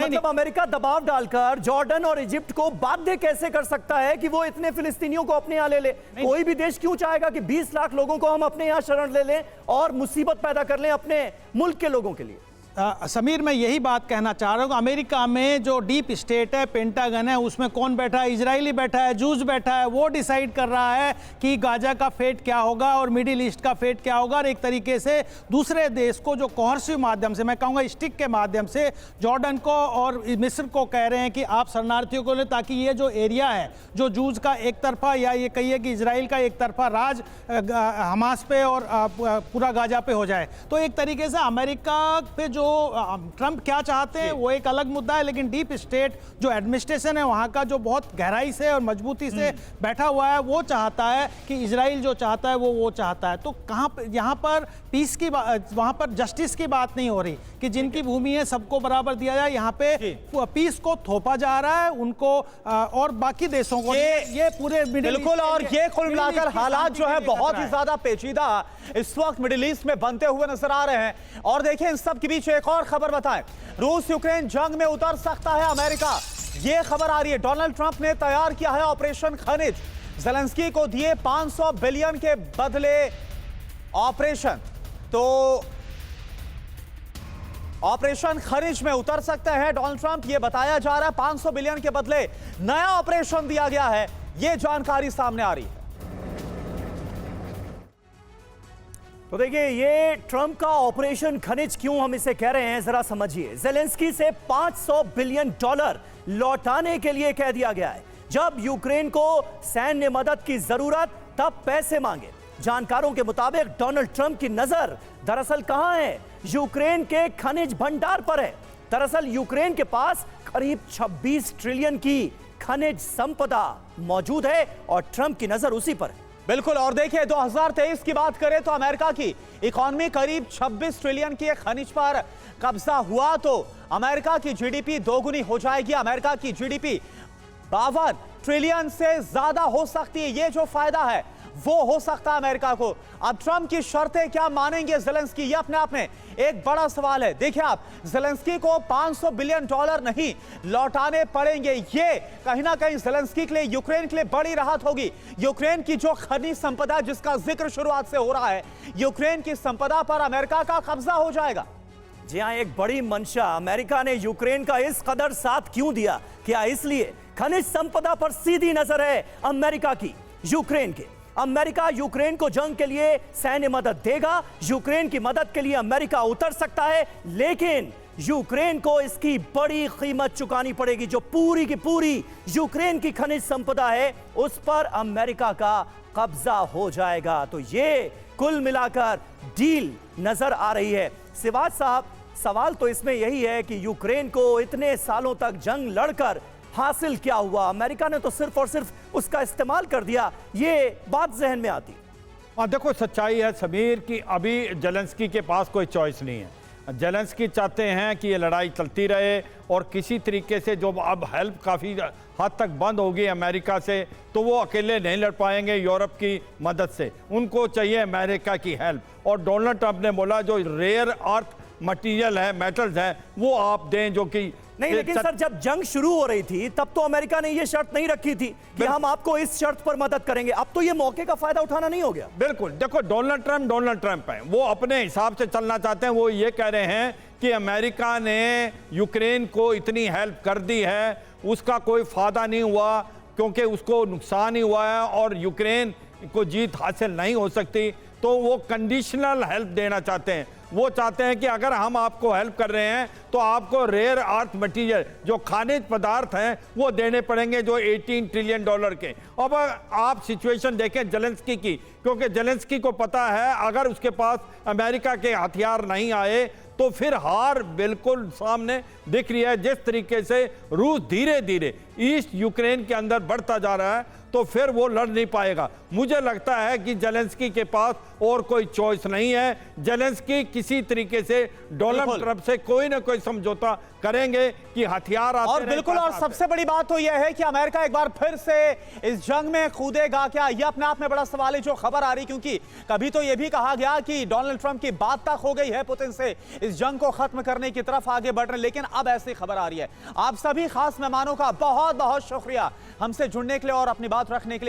मतलब अमेरिका दबाव डालकर जॉर्डन और इजिप्ट को बाध्य कैसे कर सकता है कि वो इतने फिलिस्तीनियों को अपने यहाँ ले ले? कोई भी देश क्यों चाहेगा कि 20 लाख लोगों को हम अपने यहाँ शरण ले लें और मुसीबत पैदा कर लें अपने मुल्क के लोगों के लिए? समीर, मैं यही बात कहना चाह रहा हूँ। अमेरिका में जो डीप स्टेट है, पेंटागन है, उसमें कौन बैठा है? इजरायली बैठा है, जूस बैठा है। वो डिसाइड कर रहा है कि गाजा का फेट क्या होगा और मिडिल ईस्ट का फेट क्या होगा। और एक तरीके से दूसरे देश को जो कोहर्सिव माध्यम से, मैं कहूँगा स्टिक के माध्यम से, जॉर्डन को और मिस्र को कह रहे हैं कि आप शरणार्थियों को ले, ताकि ये जो एरिया है जो जूस का एक तरफा, या ये कहिए कि इजराइल का एक तरफा राज हमास पे और पूरा गाजा पे हो जाए। तो एक तरीके से अमेरिका पे जो ट्रंप क्या चाहते हैं वो एक अलग मुद्दा है, लेकिन डीप स्टेट जो एडमिनिस्ट्रेशन है वहां का, जो बहुत गहराई से और मजबूती से बैठा हुआ है, वो चाहता है कि इजराइल जो चाहता है वो चाहता है। तो कहां पर यहां पर पीस की वहां पर जस्टिस की बात नहीं हो रही कि जिनकी भूमि है सबको बराबर दिया जाए। यहाँ पे पीस को थोपा जा रहा है उनको और बाकी देशों को, ये पूरे बिल्कुल। और ये कुल मिलाकर हालात जो है बहुत ही ज्यादा पेचीदा इस वक्त मिडिल ईस्ट में बनते हुए नजर आ रहे हैं। और देखिए, इन सब के बीच एक और खबर बताएं, रूस यूक्रेन जंग में उतर सकता है अमेरिका, यह खबर आ रही है। डोनाल्ड ट्रंप ने तैयार किया है ऑपरेशन खनिज, ज़ेलेंस्की को दिए 500 बिलियन के बदले ऑपरेशन। तो ऑपरेशन खनिज में उतर सकते हैं डोनाल्ड ट्रंप, यह बताया जा रहा है। 500 बिलियन के बदले नया ऑपरेशन दिया गया है, यह जानकारी सामने आ रही है। तो देखिए, ये ट्रंप का ऑपरेशन खनिज क्यों हम इसे कह रहे हैं जरा समझिए। ज़ेलेंस्की से 500 बिलियन डॉलर लौटाने के लिए कह दिया गया है। जब यूक्रेन को सैन्य मदद की जरूरत तब पैसे मांगे। जानकारों के मुताबिक डोनाल्ड ट्रंप की नजर दरअसल कहां है? यूक्रेन के खनिज भंडार पर है। दरअसल यूक्रेन के पास करीब 26 ट्रिलियन की खनिज संपदा मौजूद है और ट्रंप की नजर उसी पर है। बिल्कुल। और देखिए, 2023 की बात करें तो अमेरिका की इकोनॉमी करीब 26 ट्रिलियन की खनिज पर कब्जा हुआ तो अमेरिका की जीडीपी दोगुनी हो जाएगी। अमेरिका की जीडीपी 52 ट्रिलियन से ज्यादा हो सकती है। ये जो फायदा है वो हो सकता है अमेरिका को। अब ट्रंप की शर्तें क्या मानेंगे ज़ेलेंस्की, ये अपने आप में एक बड़ा सवाल है। देखिए, आप ज़ेलेंस्की को 500 बिलियन डॉलर नहीं लौटाने पड़ेंगे। ये कहीं ना कहीं ज़ेलेंस्की के लिए, यूक्रेन के लिए बड़ी राहत होगी। यूक्रेन की जो खनिज संपदा जिसका जिक्र शुरुआत से हो रहा है, यूक्रेन की संपदा पर अमेरिका का कब्जा हो जाएगा। जी हां, एक बड़ी मंशा। अमेरिका ने यूक्रेन का इस कदर साथ क्यों दिया? क्या इसलिए खनिज संपदा पर सीधी नजर है अमेरिका की यूक्रेन के? अमेरिका यूक्रेन को जंग के लिए सैन्य मदद देगा, यूक्रेन की मदद के लिए अमेरिका उतर सकता है, लेकिन यूक्रेन को इसकी बड़ी कीमत चुकानी पड़ेगी। जो पूरी की पूरी यूक्रेन की खनिज संपदा है उस पर अमेरिका का कब्जा हो जाएगा। तो ये कुल मिलाकर डील नजर आ रही है। सिवाज साहब, सवाल तो इसमें यही है कि यूक्रेन को इतने सालों तक जंग लड़कर हासिल क्या हुआ? अमेरिका ने तो सिर्फ और सिर्फ उसका इस्तेमाल कर दिया, ये बात जहन में आती। और देखो, सच्चाई है समीर कि अभी ज़ेलेंस्की के पास कोई चॉइस नहीं है। ज़ेलेंस्की चाहते हैं कि ये लड़ाई चलती रहे और किसी तरीके से जो अब हेल्प काफ़ी हद तक बंद होगी अमेरिका से, तो वो अकेले नहीं लड़ पाएंगे यूरोप की मदद से। उनको चाहिए अमेरिका की हेल्प। और डोनाल्ड ट्रंप ने बोला जो रेयर अर्थ मटेरियल है, मेटल्स हैं, वो आप दें, जो कि नहीं। लेकिन सर, जब जंग शुरू हो रही थी तब तो अमेरिका ने ये शर्त नहीं रखी थी कि हम आपको इस शर्त पर मदद करेंगे। अब तो ये मौके का फायदा उठाना नहीं हो गया। बिल्कुल। देखो, डोनाल्ड ट्रंप है, वो अपने हिसाब से चलना चाहते हैं। वो ये कह रहे हैं कि अमेरिका ने यूक्रेन को इतनी हेल्प कर दी है, उसका कोई फायदा नहीं हुआ क्योंकि उसको नुकसान ही हुआ है और यूक्रेन को जीत हासिल नहीं हो सकती। तो वो कंडीशनल हेल्प देना चाहते हैं। वो चाहते हैं कि अगर हम आपको हेल्प कर रहे हैं तो आपको रेयर अर्थ मटेरियल, जो खनिज पदार्थ हैं, वो देने पड़ेंगे, जो 18 ट्रिलियन डॉलर के। अब आप सिचुएशन देखें ज़ेलेंस्की की, क्योंकि ज़ेलेंस्की को पता है अगर उसके पास अमेरिका के हथियार नहीं आए तो फिर हार बिल्कुल सामने दिख रही है। जिस तरीके से रूस धीरे धीरे ईस्ट यूक्रेन के अंदर बढ़ता जा रहा है, तो फिर वो लड़ नहीं पाएगा। मुझे लगता है कि ज़ेलेंस्की के पास और कोई चॉइस नहीं है। ज़ेलेंस्की किसी तरीके से डोनाल्ड ट्रंप से कोई ना कोई समझौता करेंगे कि हथियार आते और बिल्कुल। और सबसे बड़ी बात तो यह है कि अमेरिका एक बार फिर से इस जंग में कूदेगा क्या, यह अपने आप में बड़ा सवाल है जो खबर आ रही। क्योंकि कभी तो यह भी कहा गया कि डोनाल्ड ट्रंप की बात तक हो गई है पुतिन से इस जंग को खत्म करने की तरफ आगे बढ़ रहे हैं। लेकिन अब ऐसी खबर आ रही है। आप सभी खास मेहमानों का बहुत बहुत शुक्रिया हमसे जुड़ने के लिए और अपनी बात रखने के लिए।